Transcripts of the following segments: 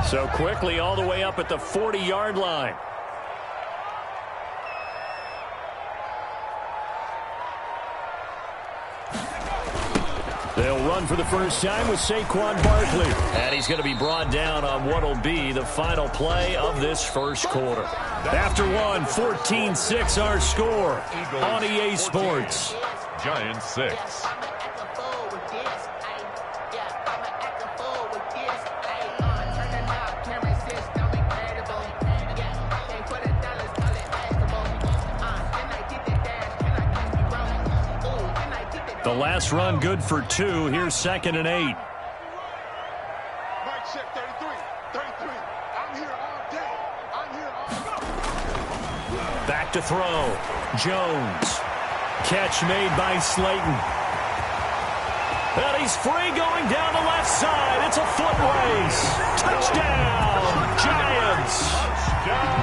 So quickly all the way up at the 40-yard line. They'll run for the first time with Saquon Barkley. And he's going to be brought down on what will be the final play of this first quarter. After one, 14-6 our score on EA Sports. Giants 6. The last run good for 2. Here's 2nd and 8. Back to throw. Jones. Catch made by Slayton. And he's free going down the left side. It's a foot race. Touchdown, Giants.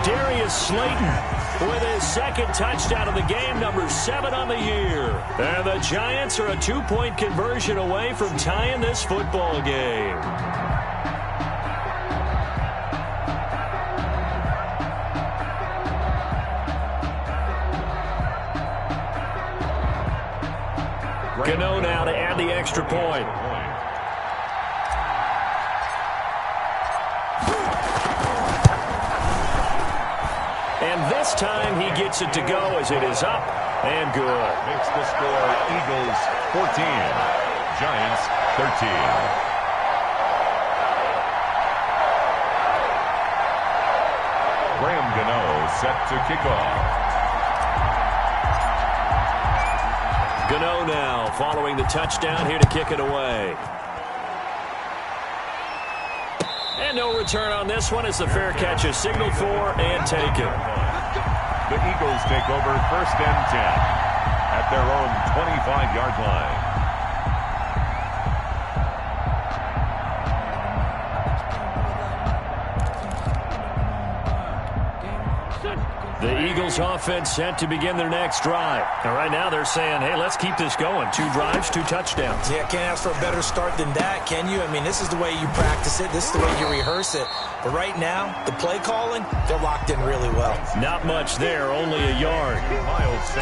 Darius Slayton with his 2nd touchdown of the game, number 7 on the year. And the Giants are a 2-point conversion away from tying this football game. Gano now to add the extra point. And this time he gets it to go as it is up and good. Makes the score Eagles 14, Giants 13. Graham Gano set to kick off. Gano now following the touchdown here to kick it away. And no return on this one as the fair catch is signaled for and taken. The Eagles take over 1st and 10 at their own 25-yard line. The Eagles offense set to begin their next drive. And right now they're saying, hey, let's keep this going. 2 drives, 2 touchdowns. Yeah, can't ask for a better start than that, can you? I mean, this is the way you practice it. This is the way you rehearse it. But right now, the play calling, they're locked in really well. Not much there, only a yard.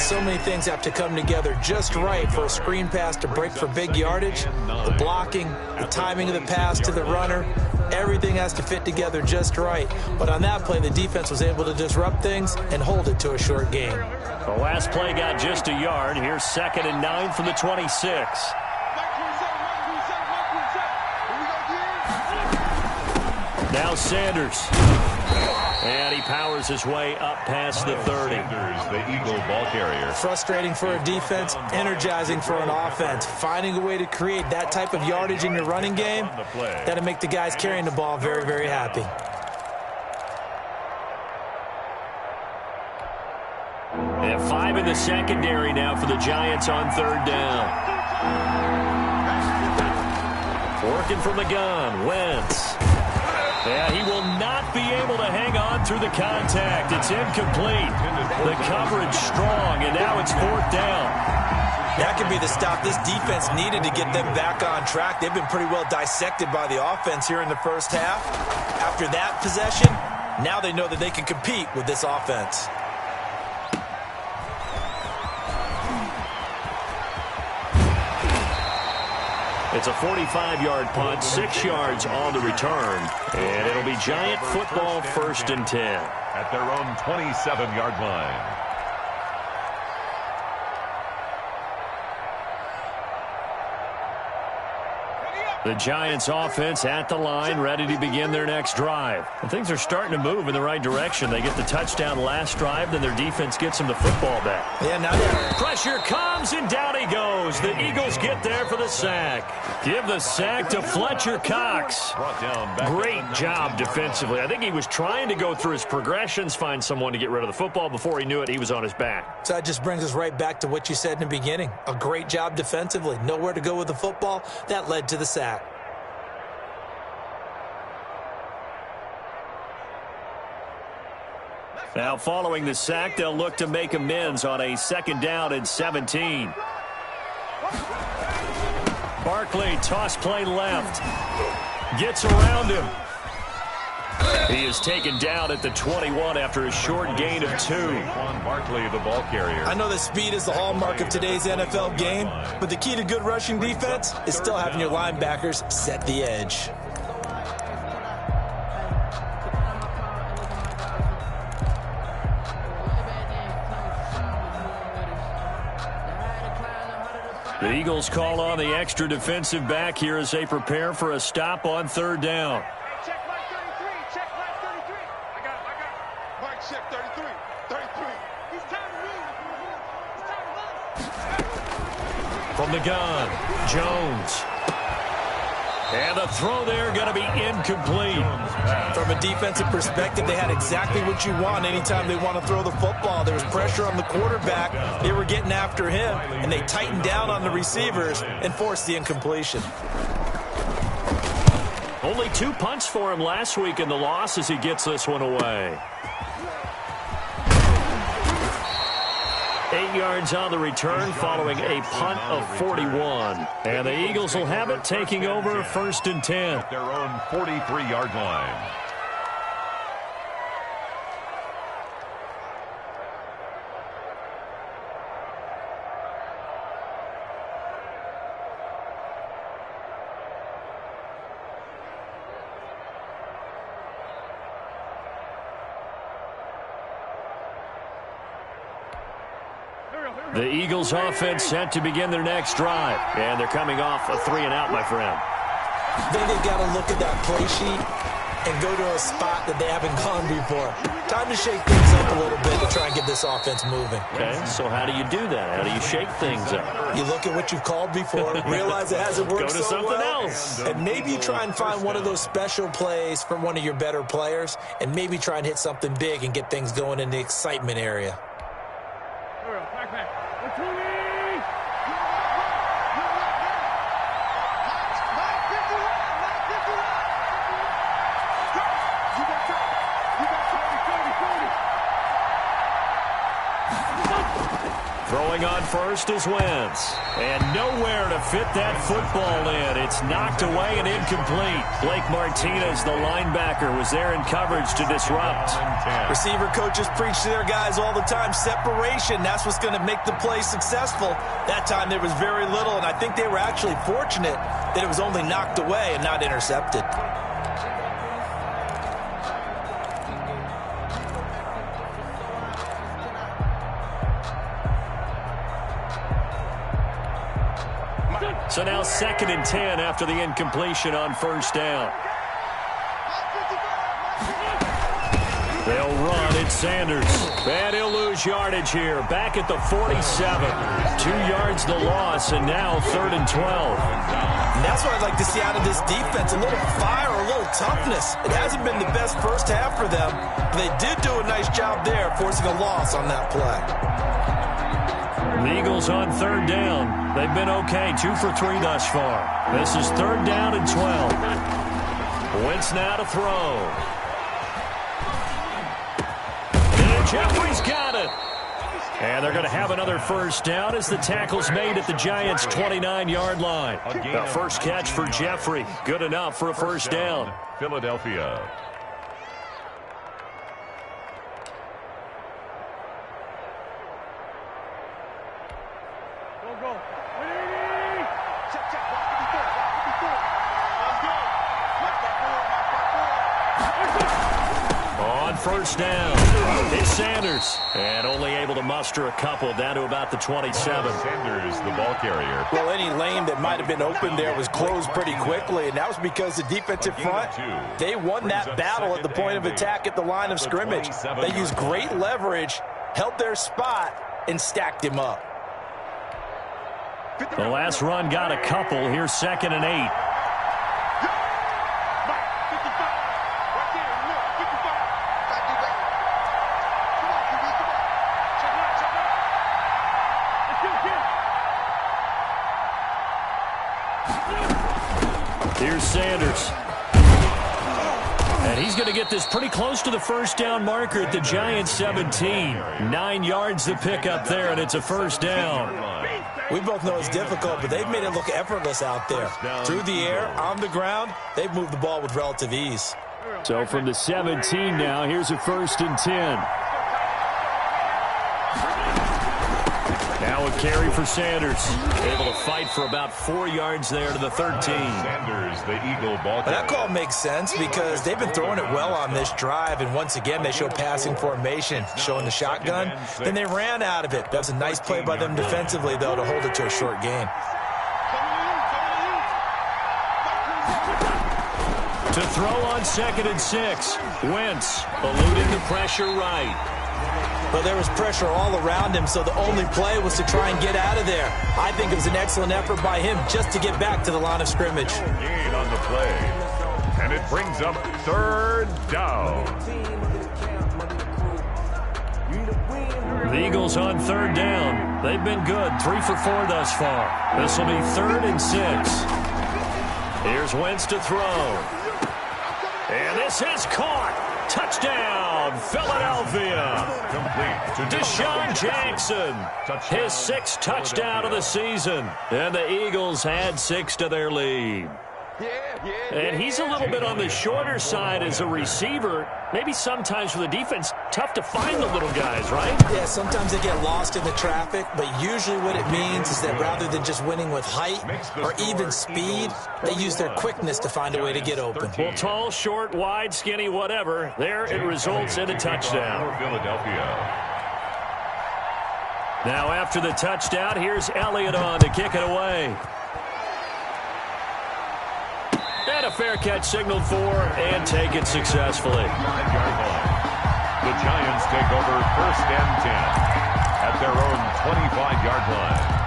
So many things have to come together just right for a screen pass to break for big yardage. The blocking, the timing of the pass to the runner, everything has to fit together just right. But on that play, the defense was able to disrupt things and hold it to a short game. The last play got just a yard. Here's 2nd and 9 from the 26. Now Sanders. And he powers his way up past the 30. Sanders, the Eagle ball carrier. Frustrating for a defense, energizing for an offense. Finding a way to create that type of yardage in your running game, that'll make the guys carrying the ball very, very happy. And 5 in the secondary now for the Giants on 3rd down. Working from the gun, Wentz. Yeah, he will not be able to hang on through the contact. It's incomplete. The coverage strong, and now it's 4th down. That could be the stop this defense needed to get them back on track. They've been pretty well dissected by the offense here in the first half. After that possession, now they know that they can compete with this offense. It's a 45-yard punt, 6 yards on the return. And it'll be Giant football 1st and 10. At their own 27-yard line. The Giants offense at the line, ready to begin their next drive. And things are starting to move in the right direction. They get the touchdown last drive, then their defense gets them the football back. Yeah, now pressure comes, and down he goes. The Eagles get there for the sack. Give the sack to Fletcher Cox. Great job defensively. I think he was trying to go through his progressions, find someone to get rid of the football. Before he knew it, he was on his back. So that just brings us right back to what you said in the beginning. A great job defensively. Nowhere to go with the football. That led to the sack. Now following the sack, they'll look to make amends on a 2nd down and 17. Barkley, toss play left. Gets around him. He is taken down at the 21 after a short gain of 2. Saquon Barkley, the ball carrier. I know that speed is the hallmark of today's NFL game, but the key to good rushing defense is still having your linebackers set the edge. The Eagles call on the extra defensive back here as they prepare for a stop on 3rd down. Check Mike 33. Check Mike 33. I got it. Mike, check 33. 33. He's time to move. He's time to run. From the gun, Jones. And the throw there going to be incomplete. From a defensive perspective, they had exactly what you want anytime they want to throw the football. There was pressure on the quarterback. They were getting after him, and they tightened down on the receivers and forced the incompletion. Only 2 punts for him last week in the loss as he gets this one away. 8 yards on the return following a punt of 41. And the Eagles will have it taking over 1st and 10. At their own 43-yard line. The Eagles offense set to begin their next drive. And they're coming off a 3-and-out, my friend. I think they've got to look at that play sheet and go to a spot that they haven't gone before. Time to shake things up a little bit to try and get this offense moving. Okay, so how do you do that? How do you shake things up? You look at what you've called before, realize it hasn't worked Go to so something well, else. and maybe you try and find one of those special plays from one of your better players, and maybe try and hit something big and get things going in the excitement area. Throwing on first is Wentz. And nowhere to fit that football in. It's knocked away and incomplete. Blake Martinez, the linebacker, was there in coverage to disrupt. Receiver coaches preach to their guys all the time. Separation, that's what's going to make the play successful. That time there was very little, and I think they were actually fortunate that it was only knocked away and not intercepted. So now 2nd and 10 after the incompletion on 1st down. They'll run. It's Sanders. And he'll lose yardage here. Back at the 47. 2 yards the loss, and now 3rd and 12. And that's what I'd like to see out of this defense. A little fire, a little toughness. It hasn't been the best first half for them, but they did do a nice job there, forcing a loss on that play. The Eagles on 3rd down. They've been okay, 2 for 3 thus far. This is 3rd down and 12. Wentz now to throw. And Jeffrey's got it. And they're going to have another 1st down as the tackle's made at the Giants' 29-yard line. The first catch for Jeffrey. Good enough for a 1st down. Philadelphia. On 1st down, it's Sanders. And only able to muster a couple down to about the 27. Sanders, the ball carrier. Well, any lane that might have been open there was closed pretty quickly, and that was because the defensive front, they won that battle at the point of attack at the line of scrimmage. They used great leverage, held their spot, and stacked him up. The last run got a couple. Here's 2nd and 8. Here's Sanders. And he's going to get this pretty close to the 1st down marker at the Giants' 17. 9 yards to pick up there, and it's a 1st down. We both know it's difficult, but they've made it look effortless out there. Through the air, on the ground, they've moved the ball with relative ease. So from the 17 now, here's a 1st and 10. Now a carry for Sanders. Able to fight for about 4 yards there to the 13. Sanders, the Eagle ball. That call makes sense because they've been throwing it well on this drive, and once again they show passing formation, showing the shotgun. Then they ran out of it. That's a nice play by them defensively, though, to hold it to a short gain. To throw on 2nd and 6. Wentz eluding the pressure right. Well, there was pressure all around him, so the only play was to try and get out of there. I think it was an excellent effort by him just to get back to the line of scrimmage. Gain on the play. And it brings up 3rd down. The Eagles on 3rd down. They've been good. 3 for 4 thus far. This will be 3rd and 6. Here's Wentz to throw. And this is caught. Touchdown, Philadelphia. Complete to Deshaun Jackson, his 6th touchdown of the season. And the Eagles add 6 to their lead. And he's a little bit on the shorter side as a receiver. Maybe sometimes for the defense, tough to find the little guys, right? Yeah, sometimes they get lost in the traffic, but usually what it means is that rather than just winning with height or even speed, they use their quickness to find a way to get open. Well, tall, short, wide, skinny, whatever, there it results in a touchdown. Philadelphia. Now after the touchdown, here's Elliott on to kick it away. And a fair catch signaled for and taken successfully. 5-yard line. The Giants take over 1st and 10 at their own 25-yard line.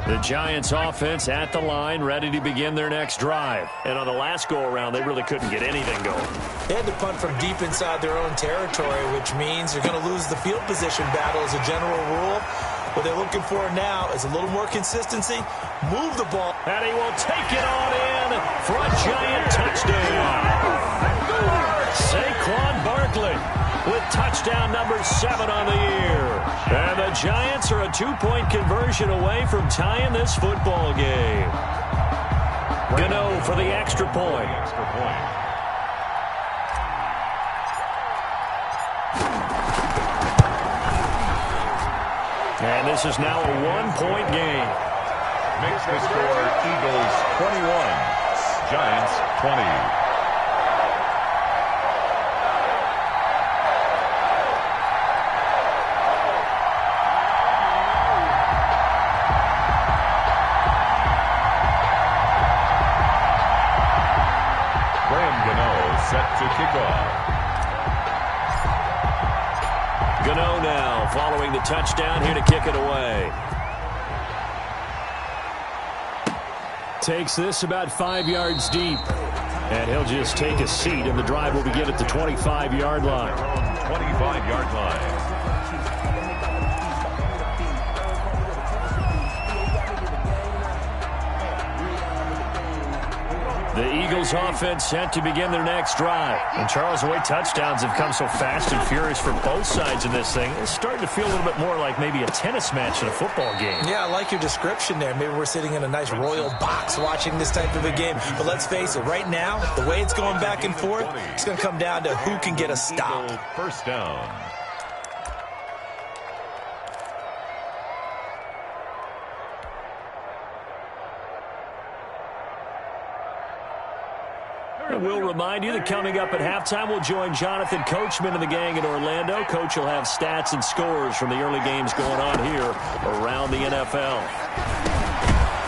The Giants offense at the line, ready to begin their next drive. And on the last go-around, they really couldn't get anything going. They had to punt from deep inside their own territory, which means they're going to lose the field position battle as a general rule. What they're looking for now is a little more consistency. Move the ball. And he will take it on in for a Giant touchdown. Saquon Barkley with touchdown number 7 on the year. And the Giants are a 2-point conversion away from tying this football game. Gano for the extra point. And this is now a 1-point game. Makes the score Eagles 21, Giants 20. Set to kick off. Gano now following the touchdown here to kick it away. Takes this about 5 yards deep. And he'll just take a seat, and the drive will begin at the 25-yard line. 25-yard line. The Eagles offense set to begin their next drive. And Charles, the way touchdowns have come so fast and furious for both sides of this thing, it's starting to feel a little bit more like maybe a tennis match in a football game. Yeah, I like your description there. Maybe we're sitting in a nice royal box watching this type of a game. But let's face it, right now, the way it's going back and forth, it's going to come down to who can get a stop. 1st down. We'll remind you that coming up at halftime, we'll join Jonathan Coachman and the gang in Orlando. Coach will have stats and scores from the early games going on here around the NFL.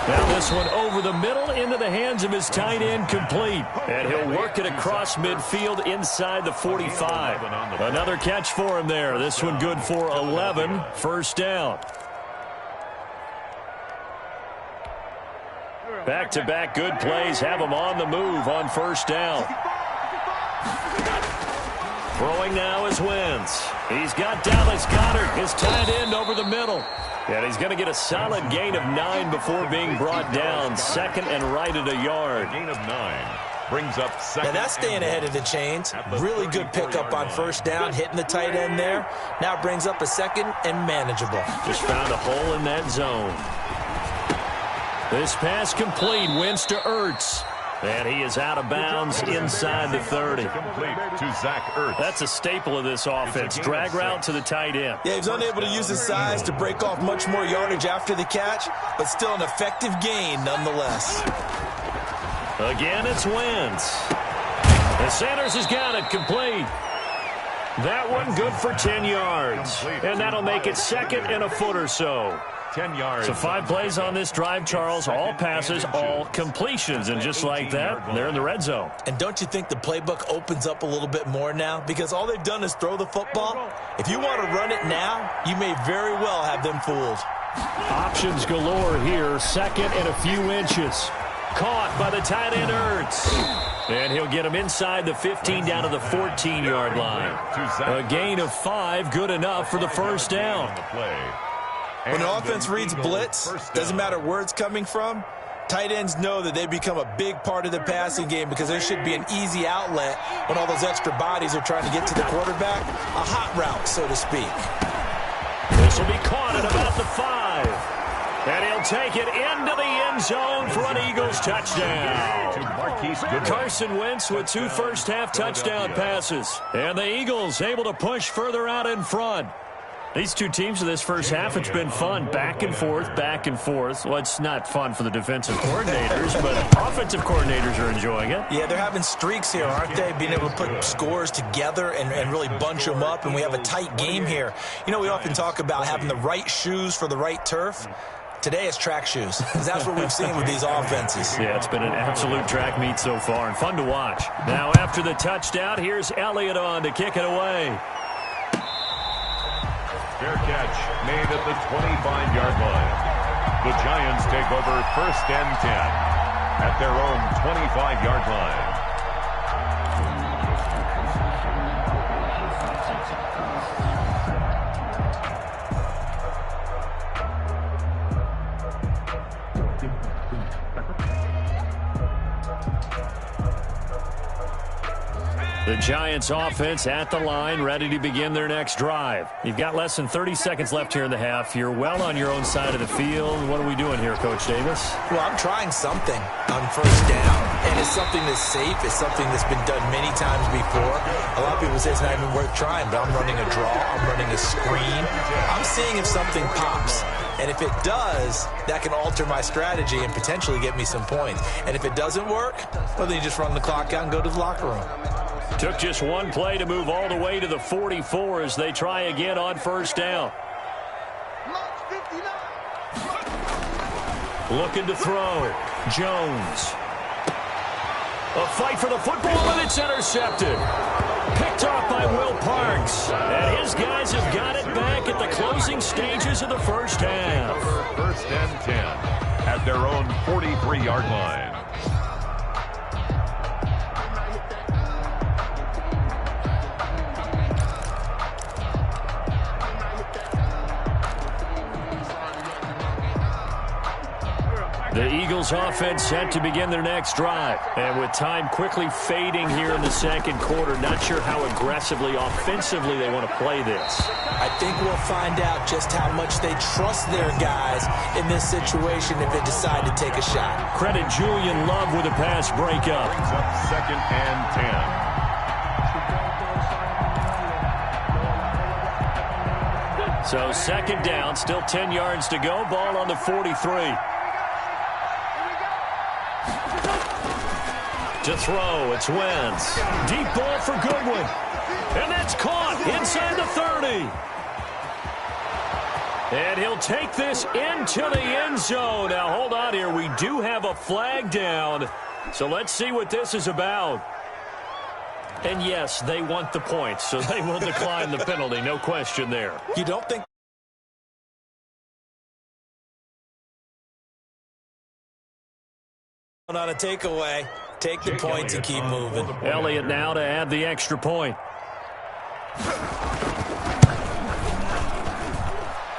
Now this one over the middle into the hands of his tight end, complete. And he'll work it across midfield inside the 45. Another catch for him there. This one good for 11. 1st down. Back-to-back good plays have him on the move on 1st down. Throwing now is Wentz. He's got Dallas Goedert, his tight end, over the middle. And he's going to get a solid gain of 9 before being brought down. 2nd and right at a yard. Gain of 9. Brings up second. Now that's staying ahead of the chains. Really good pickup on first down, hitting the tight end there. Now brings up a second and manageable. Just found a hole in that zone. This pass complete. Wins to Ertz. And he is out of bounds inside the 30. Complete to Zach Ertz. That's a staple of this offense. Drag route to the tight end. Yeah, he was unable to use his size to break off much more yardage after the catch, but still an effective gain nonetheless. Again, it's Wentz. And Sanders has got it complete. That one good for 10 yards. And that'll make it second and a foot or so. 10 yards. So 5 plays on this drive, Charles. All passes, all completions. And just like that, they're in the red zone. And don't you think the playbook opens up a little bit more now? Because all they've done is throw the football. If you want to run it now, you may very well have them fooled. Options galore here. Second and a few inches. Caught by the tight end Ertz. And he'll get him inside the 15 down to the 14-yard line. A gain of 5, good enough for the first down. When an offense reads blitz, doesn't matter where it's coming from, tight ends know that they become a big part of the passing game because there should be an easy outlet when all those extra bodies are trying to get to the quarterback. A hot route, so to speak. This will be caught at about the 5. And he'll take it into the end zone for an Eagles touchdown. Carson Wentz with 2 first-half touchdown passes. And the Eagles able to push further out in front. These two teams in this first half, it's been fun. Back and forth, back and forth. Well, it's not fun for the defensive coordinators, but offensive coordinators are enjoying it. Yeah, they're having streaks here, aren't they? Being able to put scores together and really bunch them up, and we have a tight game here. You know, we often talk about having the right shoes for the right turf. Today it's track shoes. That's what we've seen with these offenses. Yeah, it's been an absolute track meet so far and fun to watch. Now after the touchdown, here's Elliott on to kick it away. Fair catch made at the 25-yard line. The Giants take over first and 10 at their own 25-yard line. The Giants offense at the line, ready to begin their next drive. You've got less than 30 seconds left here in the half. You're well on your own side of the field. What are we doing here, Coach Davis? Well, I'm trying something on first down, and it's something that's safe. It's something that's been done many times before. A lot of people say it's not even worth trying, but I'm running a draw. I'm running a screen. I'm seeing if something pops. And if it does, that can alter my strategy and potentially get me some points. And if it doesn't work, well, then you just run the clock out and go to the locker room. Took just one play to move all the way to the 44 as they try again on first down. Looking to throw. Jones. A fight for the football, and it's intercepted. Picked off by Will Parks. And his guys have got it back at the closing stages of the first half. First and 10 at their own 43-yard line. The Eagles offense set to begin their next drive. And with time quickly fading here in the second quarter, not sure how aggressively, offensively they want to play this. I think we'll find out just how much they trust their guys in this situation if they decide to take a shot. Credit Julian Love with a pass breakup. Brings up second and 10. So second down, still 10 yards to go. Ball on the 43. To throw, it's Wentz. Deep ball for Goodwin. And that's caught inside the 30. And he'll take this into the end zone. Now, hold on here. We do have a flag down. So let's see what this is about. And, yes, they want the points, so they will decline the penalty. No question there. You don't think on a takeaway. Take the points and keep moving. Elliott now to add the extra point.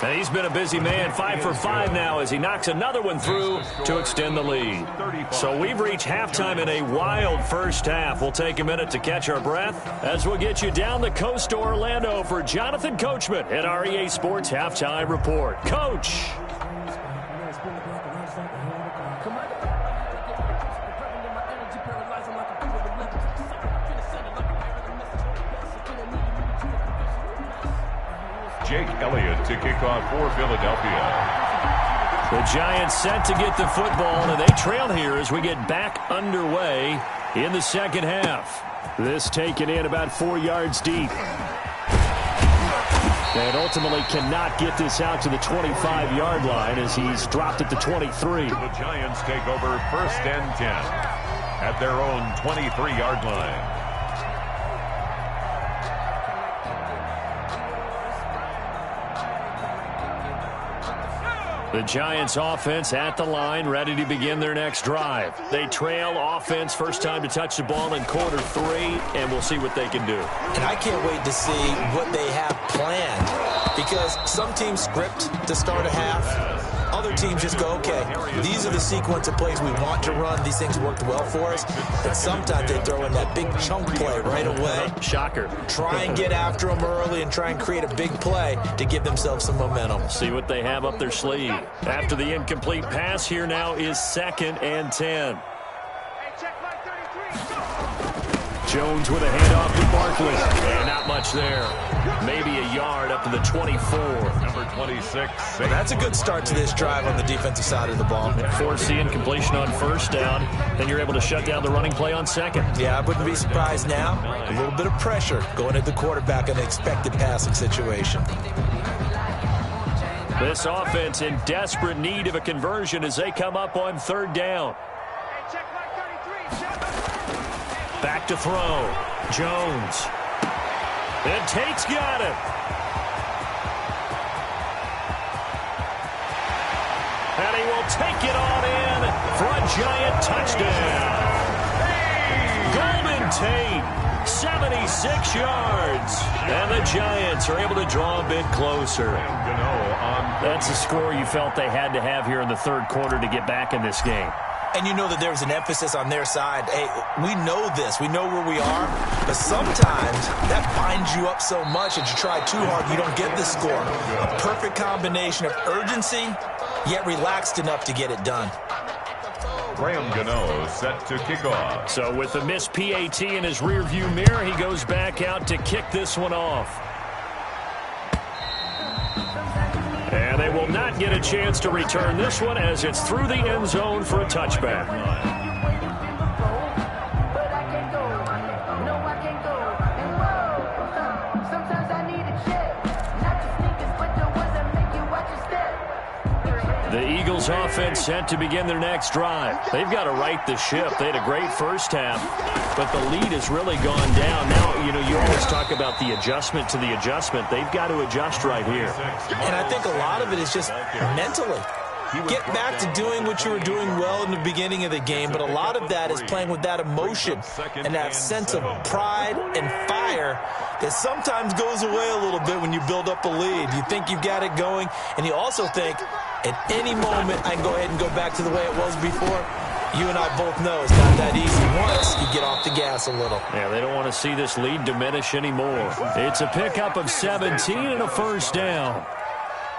And he's been a busy man, 5 for 5 now as he knocks another one through to extend the lead. So we've reached halftime in a wild first half. We'll take a minute to catch our breath as we'll get you down the coast to Orlando for Jonathan Coachman at our EA Sports Halftime Report. Coach. Jake Elliott to kick off for Philadelphia. The Giants set to get the football, and they trail here as we get back underway in the second half. This taken in about 4 yards deep. And ultimately cannot get this out to the 25-yard line as he's dropped at the 23. The Giants take over 1st and 10 at their own 23-yard line. The Giants offense at the line, ready to begin their next drive. They trail offense, first time to touch the ball in quarter 3, and we'll see what they can do. And I can't wait to see what they have planned, because some teams script to start a half. Other teams just go, okay, these are the sequence of plays we want to run. These things worked well for us. And sometimes they throw in that big chunk play right away. Shocker. Try and get after them early and try and create a big play to give themselves some momentum. See what they have up their sleeve. After the incomplete pass, here now is 2nd and 10. Jones with a handoff to Barkley. And not much there. Maybe a yard up to the 24. Number 26. Well, that's a good start to this drive on the defensive side of the ball. Force the incompletion on first down. Then you're able to shut down the running play on second. Yeah, I wouldn't be surprised now. A little bit of pressure going at the quarterback in an expected passing situation. This offense in desperate need of a conversion as they come up on 3rd down. Back to throw. Jones. And Tate's got it. And he will take it on in for a Giant touchdown. Golden Tate, 76 yards. And the Giants are able to draw a bit closer. That's a score you felt they had to have here in the 3rd quarter to get back in this game. And you know that there was an emphasis on their side. Hey, we know this. We know where we are. But sometimes that binds you up so much that you try too hard, you don't get the score. A perfect combination of urgency, yet relaxed enough to get it done. Graham Gano set to kick off. So with the missed PAT in his rearview mirror, he goes back out to kick this one off. And they will not get a chance to return this one as it's through the end zone for a touchback. The Eagles offense set to begin their next drive. They've got to right the ship. They had a great first half, but the lead has really gone down. Now, you know, you always talk about the adjustment to the adjustment. They've got to adjust right here. And I think a lot of it is just mentally. Get back to doing what you were doing well in the beginning of the game, but a lot of that is playing with that emotion and that sense of pride and fire that sometimes goes away a little bit when you build up a lead. You think you've got it going, and you also think, at any moment, I can go ahead and go back to the way it was before. You and I both know it's not that easy once you get off the gas a little. Yeah, they don't want to see this lead diminish anymore. It's a pickup of 17 and a first down.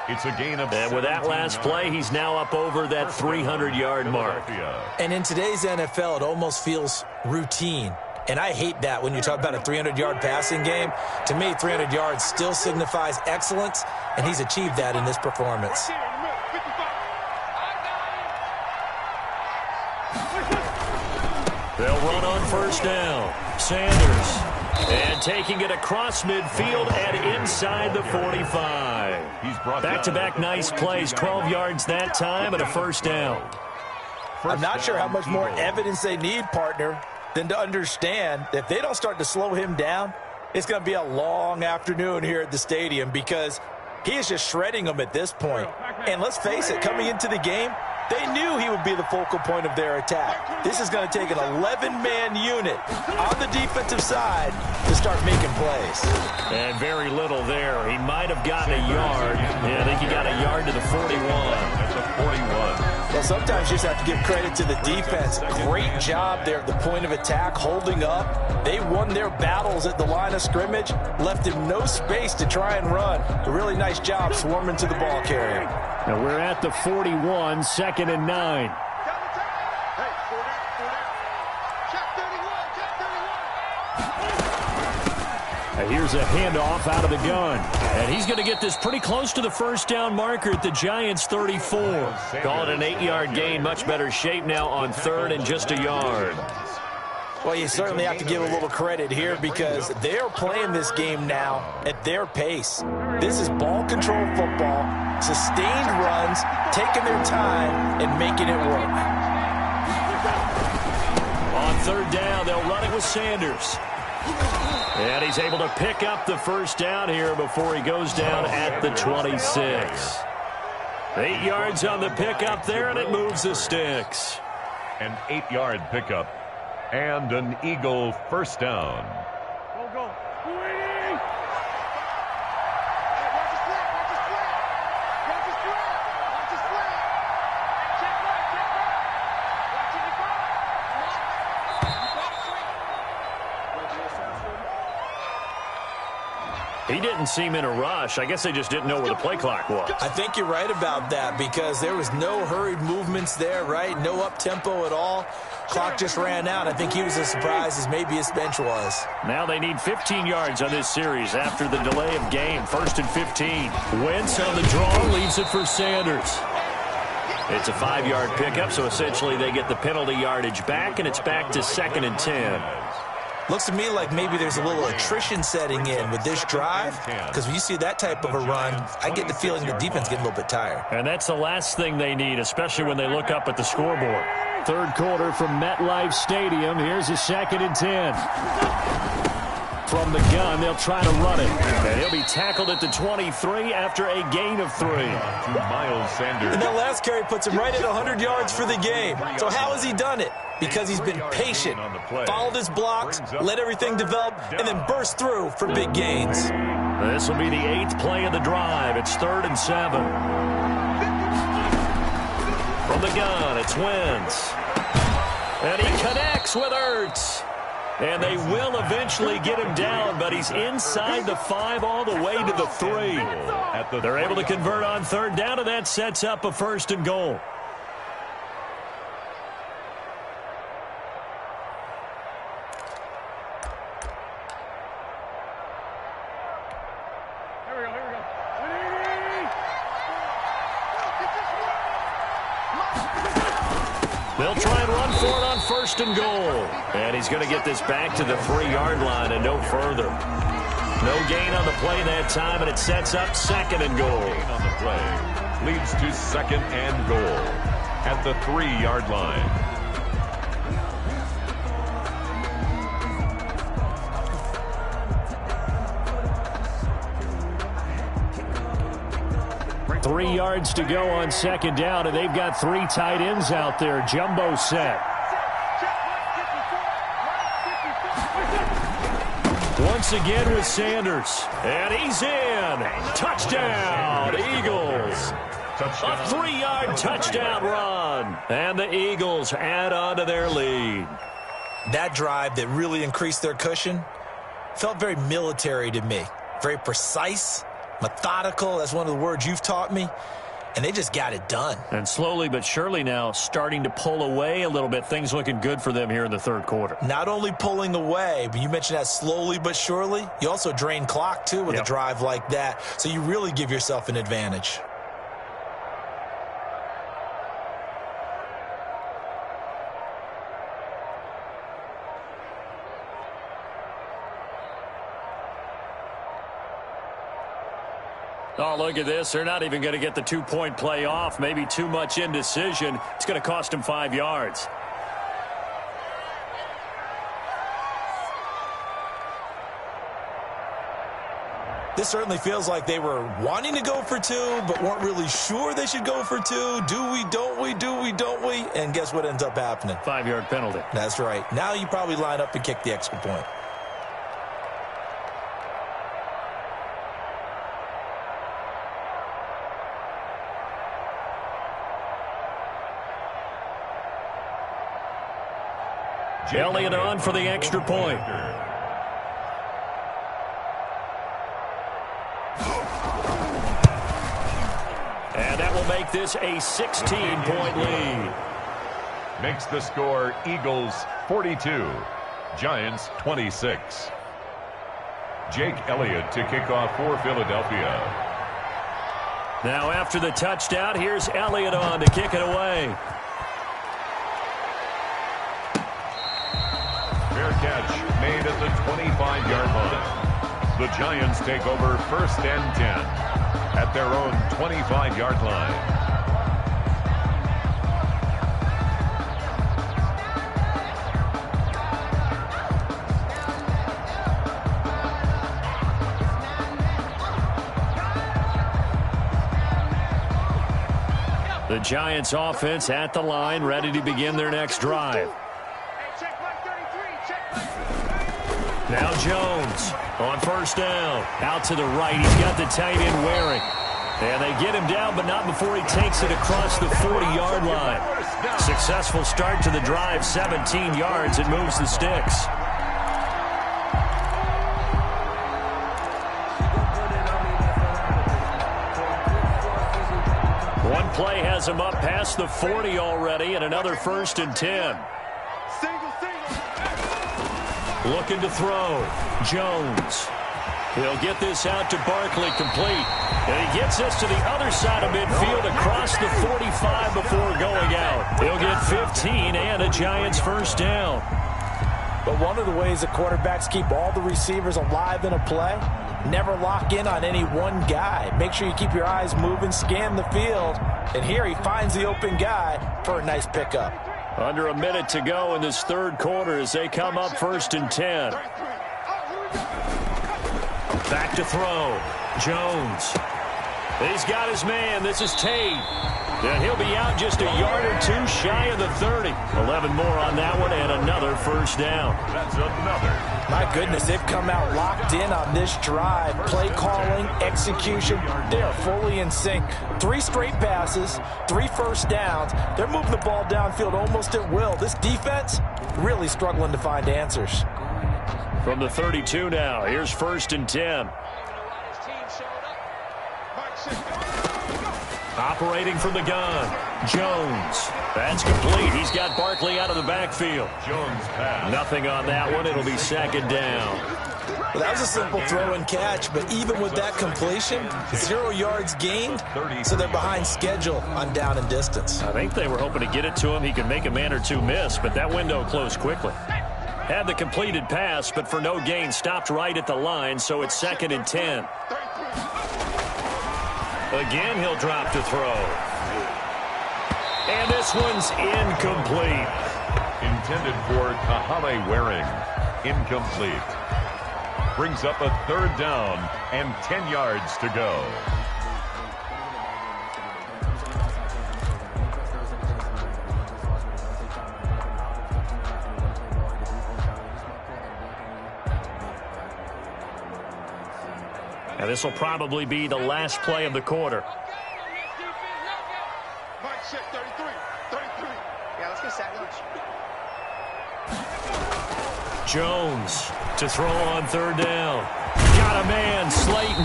It's a gain of and with that last play, he's now up over that 300-yard mark. And in today's NFL, it almost feels routine. And I hate that when you talk about a 300-yard passing game. To me, 300 yards still signifies excellence, and he's achieved that in this performance. They'll run on first down. Sanders. And taking it across midfield and inside the 45. Back-to-back nice plays. 12 yards that time and a first down. I'm not sure how much more evidence they need, partner, than to understand that if they don't start to slow him down, it's going to be a long afternoon here at the stadium because he is just shredding them at this point. And let's face it, coming into the game, They knew he would be the focal point of their attack. This is going to take an 11-man unit on the defensive side to start making plays. And very little there. He might have gotten a yard. Yeah, I think he got a yard to the 41. That's a 41. Well, sometimes you just have to give credit to the defense. Great job there at the point of attack, holding up. They won their battles at the line of scrimmage, left him no space to try and run. A really nice job swarming to the ball carrier. Now we're at the 41, 2nd and 9. Hey, 40. Check 31. Check 31. Now here's a handoff out of the gun. And he's going to get this pretty close to the first down marker at the Giants' 34. Call it an 8-yard gain. Much better shape now on 3rd and just a yard. Well, you certainly have to give a little credit here because they're playing this game now at their pace. This is ball control football, sustained runs, taking their time, and making it work. On 3rd down, they'll run it with Sanders. And he's able to pick up the first down here before he goes down at the 26. 8 yards on the pickup there, and it moves the sticks. An 8-yard pickup and an Eagle first down. Go. Hey, watch his flat. Watch his flat. Check right. Watch it, He didn't seem in a rush. I guess they just didn't know where the play clock was. I think you're right about that because there was no hurried movements there, right? No up-tempo at all. Clock just ran out. I think he was as surprised as maybe his bench was. Now they need 15 yards on this series after the delay of game. 1st and 15. Wentz on the draw, leaves it for Sanders. It's a 5-yard pickup, so essentially they get the penalty yardage back, and it's back to 2nd and 10. Looks to me like maybe there's a little attrition setting in with this drive because when you see that type of a run, I get the feeling the defense getting a little bit tired. And that's the last thing they need, especially when they look up at the scoreboard. 3rd quarter from MetLife Stadium. Here's a 2nd and 10. From the gun, they'll try to run it. And he'll be tackled at the 23 after a gain of 3. To Miles Sanders. And that last carry puts him right at 100 yards for the game. So how has he done it? Because he's been patient, followed his blocks, let everything develop, and then burst through for big gains. This will be the 8th play of the drive. It's 3rd and 7. From the gun, it's Wentz. And he connects with Ertz. And they will eventually get him down, but he's inside the 5 all the way to the 3. They're able to convert on 3rd down, and that sets up a 1st and goal. They'll try and run for it on 1st and goal. And he's going to get this back to the 3-yard line and no further. No gain on the play that time, and it sets up 2nd and goal. On the play leads to 2nd and goal at the 3-yard line. Three yards to go on 2nd down, and they've got 3 tight ends out there. Jumbo set. Once again with Sanders. And he's in. Touchdown, Eagles. A 3-yard touchdown run. And the Eagles add on to their lead. That drive that really increased their cushion felt very military to me. Very precise. Methodical, that's one of the words you've taught me, and they just got it done. And slowly but surely now starting to pull away a little bit. Things looking good for them here in the 3rd quarter. Not only pulling away, but you mentioned that slowly but surely. You also drain clock, too, with a drive like that, so you really give yourself an advantage. Oh, look at this. They're not even going to get the 2-point play off. Maybe too much indecision. It's going to cost them 5 yards. This certainly feels like they were wanting to go for two, but weren't really sure they should go for two. Do we, don't we, do we, don't we? And guess what ends up happening? 5-yard penalty. That's right. Now you probably line up and kick the extra point. Elliott on for the extra point. And that will make this a 16-point lead. Makes the score Eagles 42, Giants 26. Jake Elliott to kick off for Philadelphia. Now after the touchdown, here's Elliott on to kick it away. Fair catch made at the 25-yard line. The Giants take over 1st and 10 at their own 25-yard line. The Giants offense at the line, ready to begin their next drive. Now Jones on 1st down. Out to the right. He's got the tight end Waring. And they get him down, but not before he takes it across the 40-yard line. Successful start to the drive, 17 yards. It moves the sticks. One play has him up past the 40 already, and another 1st and 10. Looking to throw. Jones. He'll get this out to Barkley complete. And he gets this to the other side of midfield across the 45 before going out. He'll get 15 and a Giants 1st down. But one of the ways the quarterbacks keep all the receivers alive in a play, never lock in on any one guy. Make sure you keep your eyes moving, scan the field. And here he finds the open guy for a nice pickup. Under a minute to go in this 3rd quarter as they come up 1st and 10. Back to throw. Jones. He's got his man. This is Tate. And he'll be out just a yard or two shy of the 30. 11 more on that one and another 1st down. That's another. My goodness, they've come out locked in on this drive. Play calling, execution, they are fully in sync. 3 straight passes, 3 1st downs. They're moving the ball downfield almost at will. This defense really struggling to find answers. From the 32 now, here's 1st and 10. Operating from the gun, Jones. That's complete. He's got Barkley out of the backfield. Jones pass. Nothing on that one. It'll be 2nd down. Well, that was a simple throw and catch, but even with that completion, 0 yards gained, so they're behind schedule on down and distance. I think they were hoping to get it to him. He could make a man or two miss, but that window closed quickly. Had the completed pass, but for no gain, stopped right at the line, so it's 2nd and 10. Again, he'll drop to throw. And this one's incomplete. Intended for Kahale Waring. Incomplete. Brings up a 3rd down and 10 yards to go. Now this will probably be the last play of the quarter. Mike check 33. 33. Yeah, let's get sandwich. Jones to throw on 3rd down. Got a man, Slayton.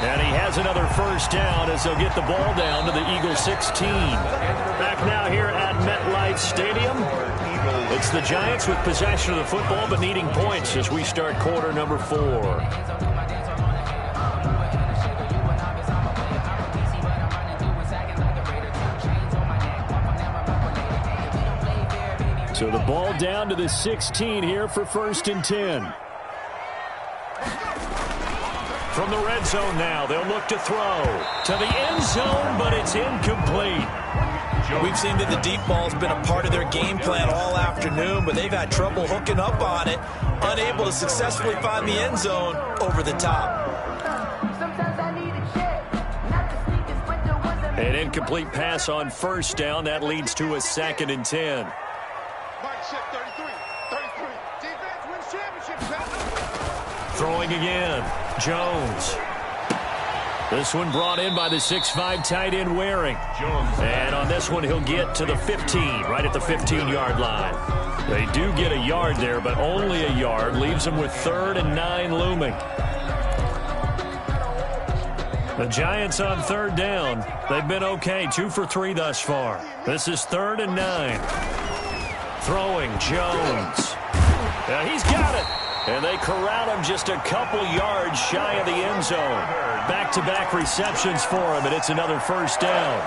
And he has another 1st down as they'll get the ball down to the Eagles 16. Back now here at MetLife Stadium. It's the Giants with possession of the football but needing points as we start quarter number 4. So the ball down to the 16 here for 1st and 10. From the red zone now, they'll look to throw to the end zone, but it's incomplete. We've seen that the deep ball's been a part of their game plan all afternoon, but they've had trouble hooking up on it, unable to successfully find the end zone over the top. An incomplete pass on first down. That leads to a 2nd and 10. Mike check 33. 33. Defense wins championships. Throwing again. Jones. This one brought in by the 6'5" tight end Waring. And on this one, he'll get to the 15, right at the 15-yard line. They do get a yard there, but only a yard. Leaves them with 3rd and 9 looming. The Giants on 3rd down. They've been okay, 2 for 3 thus far. This is 3rd and 9. Throwing, Jones. He's got it. And they corral him just a couple yards shy of the end zone. Back-to-back receptions for him, and it's another first down.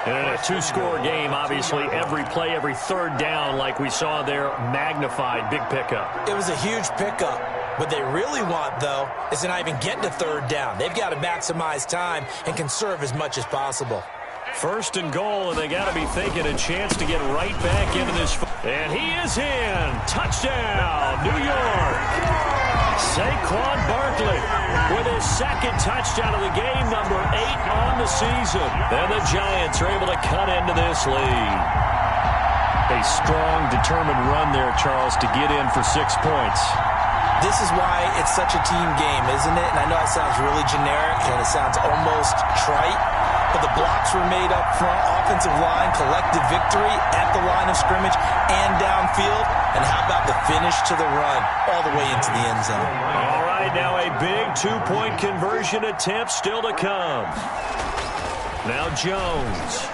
And in a 2-score game, obviously, every play, every 3rd down, like we saw there, magnified. Big pickup. It was a huge pickup. What they really want, though, is to not even get to 3rd down. They've got to maximize time and conserve as much as possible. 1st and goal, and they got to be thinking a chance to get right back into this. And he is in. Touchdown, New York. Saquon Barkley with his 2nd touchdown of the game, number 8 on the season. And the Giants are able to cut into this lead. A strong, determined run there, Charles, to get in for 6 points. This is why it's such a team game, isn't it? And I know it sounds really generic and it sounds almost trite, but the blocks were made up front, offensive line, collective victory at the line of scrimmage and downfield. And how about the finish to the run all the way into the end zone? All right, now a big 2-point conversion attempt still to come. Now Jones.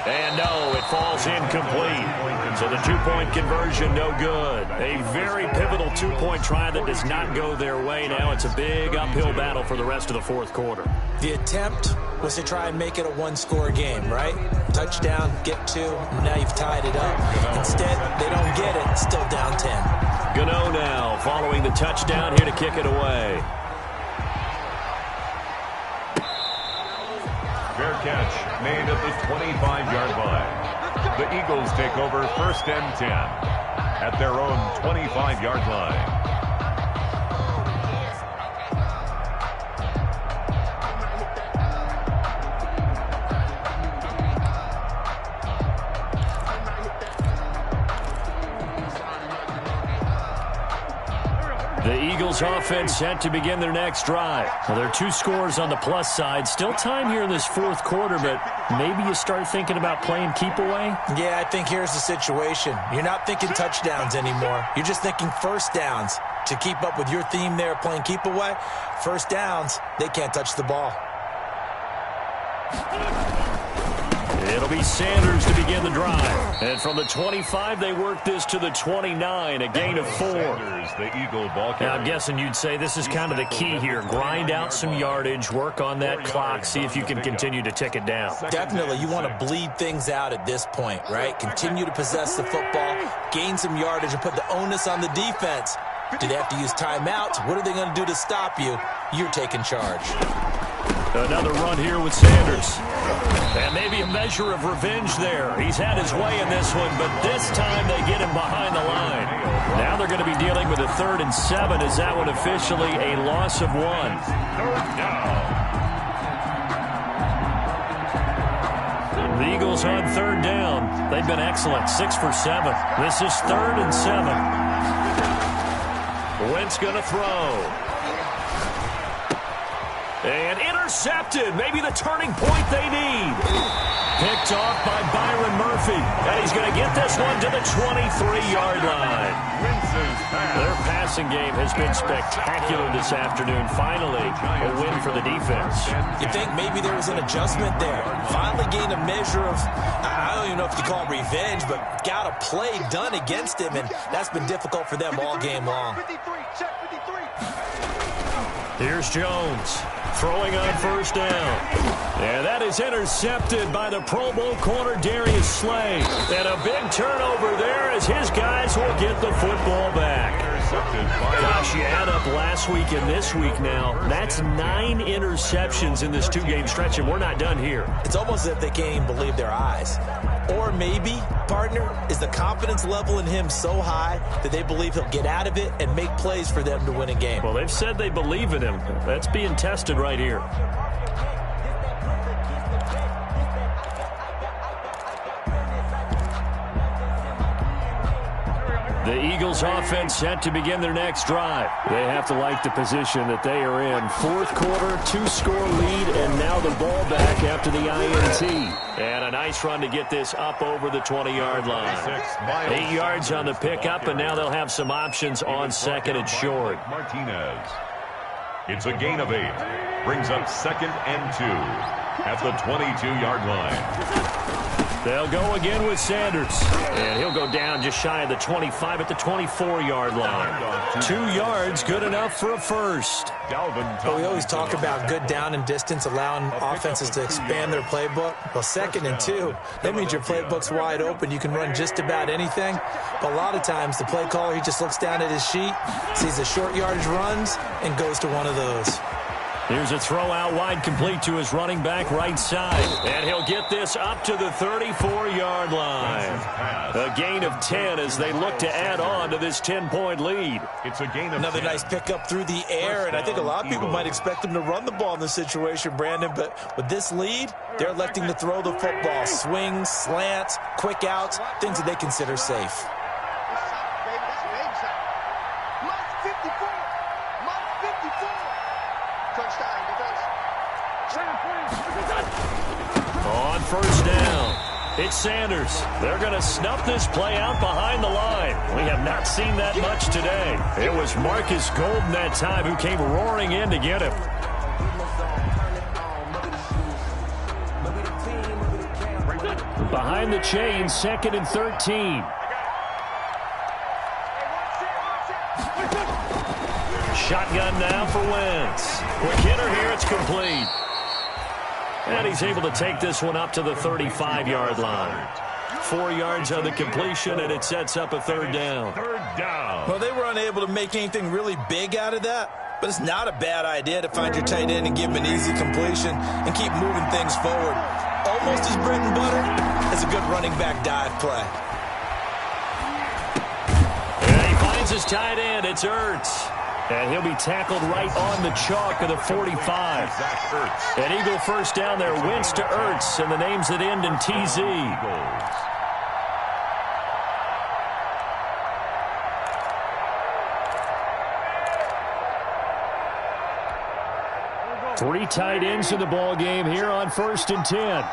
And no, it falls incomplete. So the 2-point conversion, no good. A very pivotal 2-point try that does not go their way. Now it's a big uphill battle for the rest of the 4th quarter. The attempt was to try and make it a 1-score game, right? Touchdown, get 2, now you've tied it up. Instead, they don't get it, still down 10. Gano now following the touchdown here to kick it away. Fair catch made at the 25-yard line. The Eagles take over 1st and 10 at their own 25-yard line. The Eagles offense set to begin their next drive. Well, there are 2 scores on the plus side. Still time here in this 4th quarter, but maybe you start thinking about playing keep away? Yeah, I think here's the situation. You're not thinking touchdowns anymore. You're just thinking 1st downs. To keep up with your theme there, playing keep away, 1st downs, they can't touch the ball. It'll be Sanders to begin the drive. And from the 25, they work this to the 29, a gain of 4. Sanders, the Eagle ball carrier. Now, I'm guessing you'd say this is kind of the key here. Grind out some yardage, work on that clock, see if you can continue to tick it down. Definitely. You want to bleed things out at this point, right? Continue to possess the football, gain some yardage, and put the onus on the defense. Do they have to use timeouts? What are they going to do to stop you? You're taking charge. Another run here with Sanders. And maybe a measure of revenge there. He's had his way in this one, but this time they get him behind the line. Now they're going to be dealing with a 3rd and 7. Is that one officially a loss of 1? 3rd down. The Eagles on 3rd down. They've been excellent, 6 for 7. This is 3rd and 7. Wentz going to throw. And intercepted. Maybe the turning point they need. Picked off by Byron Murphy. And he's going to get this one to the 23-yard line. Their passing game has been spectacular this afternoon. Finally, a win for the defense. You think maybe there was an adjustment there. Finally gained a measure of, I don't even know if you call it revenge, but got a play done against him, and that's been difficult for them all game long. 53, check 53. Here's Jones. Throwing on 1st down. And that is intercepted by the Pro Bowl corner Darius Slay. And a big turnover there as his guys will get the football back. Gosh, you add up last week and this week now. That's 9 interceptions in this 2-game stretch, and we're not done here. It's almost as if they can't even believe their eyes. Or maybe partner is the confidence level in him so high that they believe he'll get out of it and make plays for them to win a game. Well, they've said they believe in him. That's being tested right here. The Eagles offense set to begin their next drive. They have to like the position that they are in. Fourth quarter, 2-score lead, and now the ball back after the INT. And a nice run to get this up over the 20-yard line. 8 yards on the pickup, and now they'll have some options on second and short. Martinez. It's a gain of 8. Brings up 2nd and 2 at the 22-yard line. They'll go again with Sanders. And he'll go down just shy of the 25 at the 24-yard line. 2 yards, good enough for a first. Well, we always talk about good down and distance, allowing offenses to expand their playbook. Well, 2nd and 2, that means your playbook's wide open. You can run just about anything. But a lot of times, the play caller, he just looks down at his sheet, sees the short yardage runs, and goes to one of those. Here's a throw out wide, complete to his running back right side. And he'll get this up to the 34-yard line. A gain of 10 as they look to add on to this 10-point lead. It's a gain of Another 10. nice pickup through the air, and I think a lot of people might expect him to run the ball in this situation, Brandon. But with this lead, they're electing to throw the football. Swings, slants, quick outs, things that they consider safe. On first down, it's Sanders. They're going to snuff this play out behind the line. We have not seen that much today. It was Marcus Golden that time who came roaring in to get him. Behind the chain, 2nd and 13. Shotgun now for Wentz. Quick hitter here, it's complete. And he's able to take this one up to the 35-yard line. 4 yards on the completion, and it sets up a third down. Well, they were unable to make anything really big out of that, but it's not a bad idea to find your tight end and give him an easy completion and keep moving things forward. Almost as bread and butter as a good running back dive play. And he finds his tight end. It's Ertz. And he'll be tackled right on the chalk of the 45. An Eagle first down there. Wentz to Ertz, and the names that end in TZ. 3 tight ends in the ball game here on 1st and 10.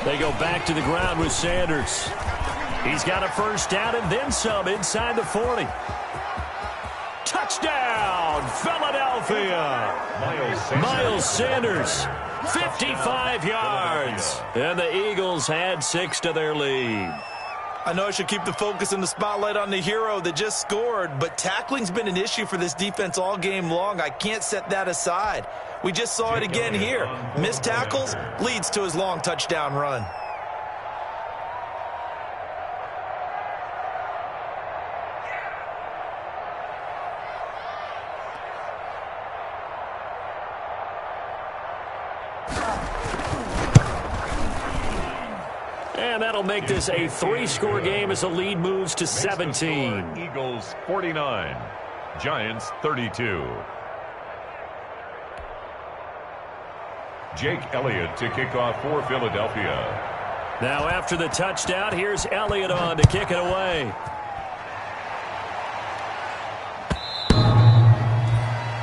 They go back to the ground with Sanders. He's got a first down and then some inside the 40. Touchdown, Philadelphia. Miles Sanders, 55 yards. And the Eagles add 6 to their lead. I know I should keep the focus and the spotlight on the hero that just scored, but tackling's been an issue for this defense all game long. I can't set that aside. We just saw it again here. Missed tackles leads to his long touchdown run. And that'll make this a 3-score game as the lead moves to 17. Eagles 49, Giants 32. Jake Elliott to kick off for Philadelphia. Now after the touchdown, here's Elliott on to kick it away.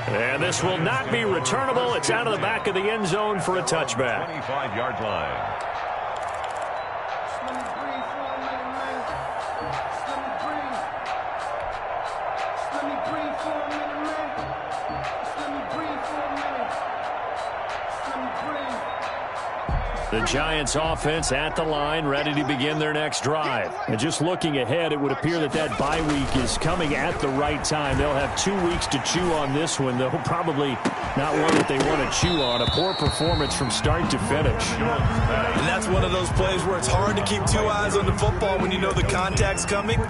And this will not be returnable. It's out of the back of the end zone for a touchback. 25-yard line. The Giants offense at the line, ready to begin their next drive. And just looking ahead, it would appear that that bye week is coming at the right time. They'll have 2 weeks to chew on this one, though probably not one that they want to chew on. A poor performance from start to finish. And that's one of those plays where it's hard to keep 2 eyes on the football when you know the contact's coming.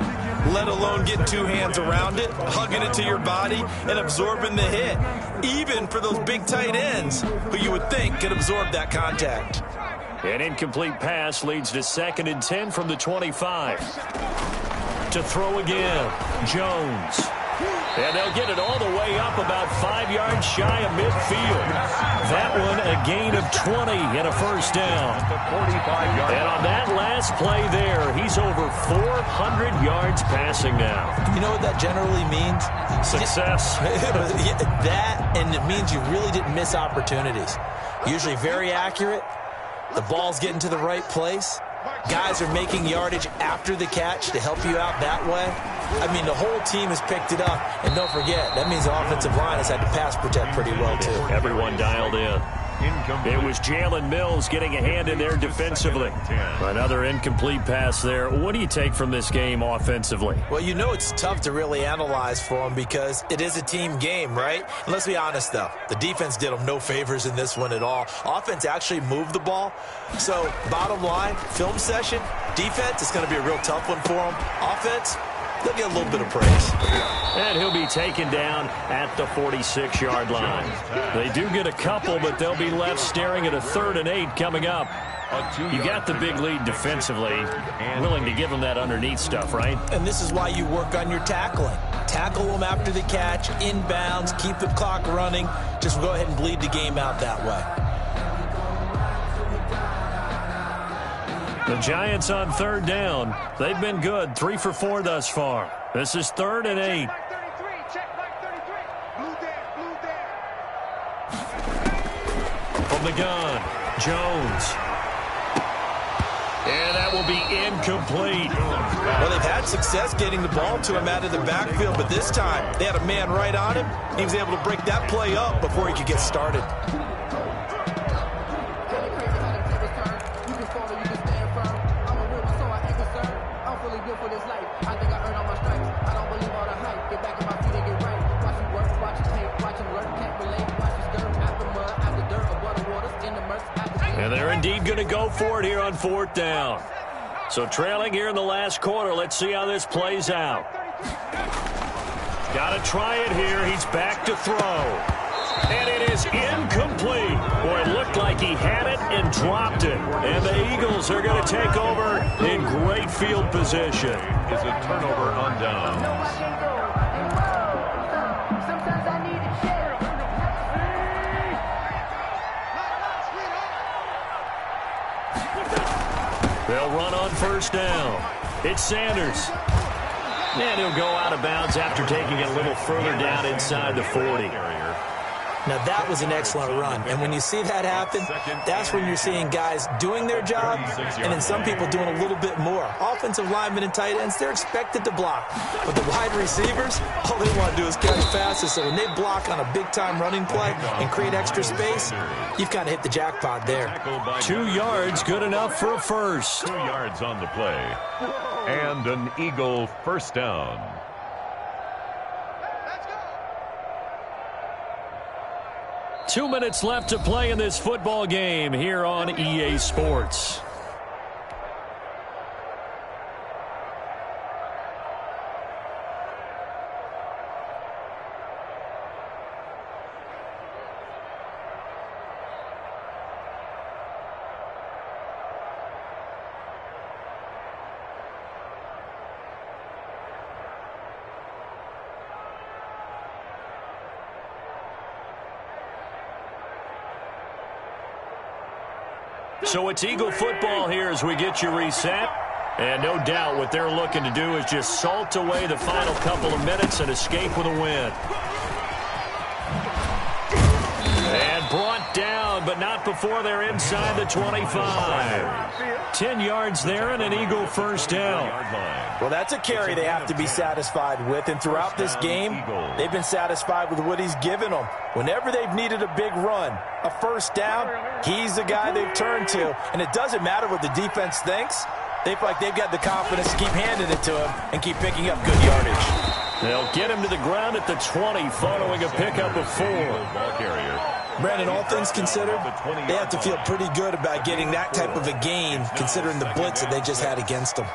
let alone getting two hands around it, hugging it to your body, and absorbing the hit. Even for those big tight ends who you would think could absorb that contact. An incomplete pass leads to 2nd and 10 from the 25. To throw again, Jones. And they'll get it all the way up about 5 yards shy of midfield. That one a gain of 20 and a first down. And on that last play there, he's over 400 yards passing now. You know what that generally means? Success. That, and it means you really didn't miss opportunities. Usually very accurate. The ball's getting to the right place. Guys are making yardage after the catch to help you out that way. I mean, the whole team has picked it up. And don't forget, that means the offensive line has had to pass protect pretty well, too. Everyone dialed in. It was Jalen Mills getting a hand in there defensively. Another incomplete pass there. What do you take from this game offensively? Well, you know it's tough to really analyze for them because it is a team game, right? And let's be honest, though. The defense did them no favors in this one at all. Offense actually moved the ball. So, bottom line, film session, defense, it's going to be a real tough one for them. Offense, they'll get a little bit of praise. And he'll be taken down at the 46-yard line. They do get a couple, but they'll be left staring at a 3rd and 8 coming up. You got the big lead defensively, willing to give them that underneath stuff, right? And this is why you work on your tackling. Tackle them after the catch, inbounds, keep the clock running. Just go ahead and bleed the game out that way. The Giants on 3rd down. They've been good, 3 for 4 thus far. This is 3rd and 8. From the gun, Jones. And that will be incomplete. Well, they've had success getting the ball to him out of the backfield, but this time they had a man right on him. He was able to break that play up before he could get started. And they're indeed going to go for it here on 4th down. So trailing here in the last quarter. Let's see how this plays out. Got to try it here. He's back to throw. And it is incomplete. Boy, it looked like he had it and dropped it. And the Eagles are going to take over in great field position. Is a turnover on downs. They'll run on 1st down. It's Sanders. And he'll go out of bounds after taking it a little further down inside the 40. Now, that was an excellent run. And when you see that happen, that's when you're seeing guys doing their job and then some people doing a little bit more. Offensive linemen and tight ends, they're expected to block. But the wide receivers, all they want to do is catch passes. So when they block on a big-time running play and create extra space, you've kind of hit the jackpot there. 2 yards, good enough for a first. 2 yards on the play. And an Eagle first down. 2 minutes left to play in this football game here on EA Sports. So it's Eagle football here as we get you reset. And no doubt what they're looking to do is just salt away the final couple of minutes and escape with a win. And brought down, but not before they're inside the 25. 10 yards there and an Eagle first down. Well, that's a carry they have to be satisfied with. And throughout this game, they've been satisfied with what he's given them. Whenever they've needed a big run, a first down, he's the guy they've turned to. And it doesn't matter what the defense thinks. They feel like they've got the confidence to keep handing it to him and keep picking up good yardage. They'll get him to the ground at the 20 following a pickup of 4. Ball carrier. Brandon, all things considered, they have to feel pretty good about getting that type of a gain considering the blitz that they just had against them.